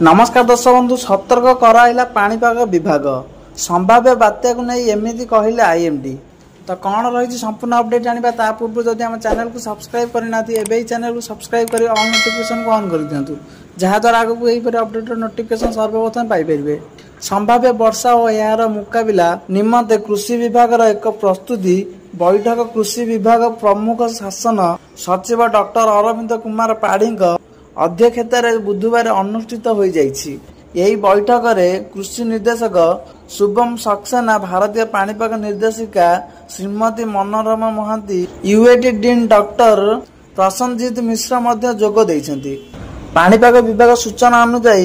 नमस्कार दर्शक बंधु सतर्क कराइला पाणीपाग विभाग संभाव्य बात्या को नहीं एमती कहले आईएमडी। तो कौन रही संपूर्ण अपडेट जाना ता पूर्व जदि आम चैनल को सब्सक्राइब करना चैनल को सब्सक्राइब कर ऑल नोटिफिकेशन को ऑन कर दिंतु जहाद्वारा आगू यही अपडेट नोटिफिकेशन सर्वप्रथम पाइपर। संभाव्य वर्षा और यार मुकाबला निमंते कृषि विभाग एक प्रस्तुति बैठक कृषि विभाग प्रमुख शासन सचिव डॉक्टर अरविंद कुमार पाढ़ी अध्यक्षतार बुधवार अनुष्ठित हो जाइछि। यही बैठक में कृषि निर्देशक शुभम सक्सेना, भारतीय पाणीपाग निर्देशिका Shrimati Manorama Mahanti, UAT dean doctor Prasannajit Mishra मध्य जोग देइछन्ति। पाणीपाग विभाग सूचना अनुसार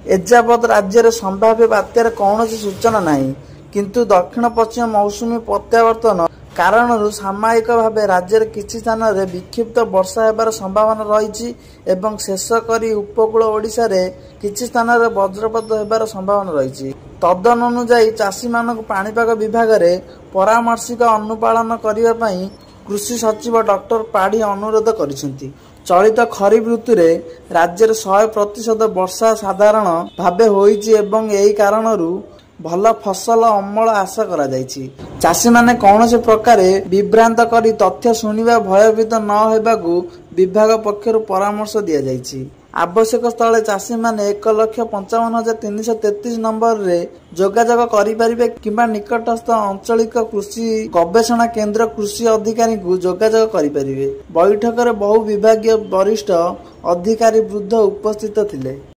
एजावत राज्य में संभाव्य बात्यार कौन सूचना नहीं, किंतु दक्षिण पश्चिम मौसुमी प्रत्यावर्तन कारण सामयिक भाव राज्य किसी स्थान में विक्षिप्त वर्षा होबार संभावना रही एवं शेषकर उपकूल ओडिशा रे किसी स्थान में वज्रपात होबार संभावना रही। तदनुसार चाषी मानक पाणीपाग विभाग रे परामर्शिक अनुपालन करने पर कृषि सचिव डॉक्टर पाढ़ी अनुरोध करिसेंति। चलित खरीफ ऋतु रे राज्य 100% वर्षा साधारण भावे होइछि एवं एही कारणरू भल फसल अमल आशा करा जाइछि। चाषी माने कौन प्रकार विभ्रांत करी तथ्य शुणिबा भयभीत न होबाकू विभाग पक्षर परामर्श दिया जाइछि। आवश्यक स्थले चाषी माने 1,55,333 नंबर रे जोगाजोग करिपारिबे किंबा निकटस्थ आंचलिक कृषि गवेषणा केंद्र कृषि अधिकारी को जोगाजोग करिपारिबे। बैठक रे बहु विभागीय वरिष्ठ अधिकारी वृद्ध उपस्थित थिले।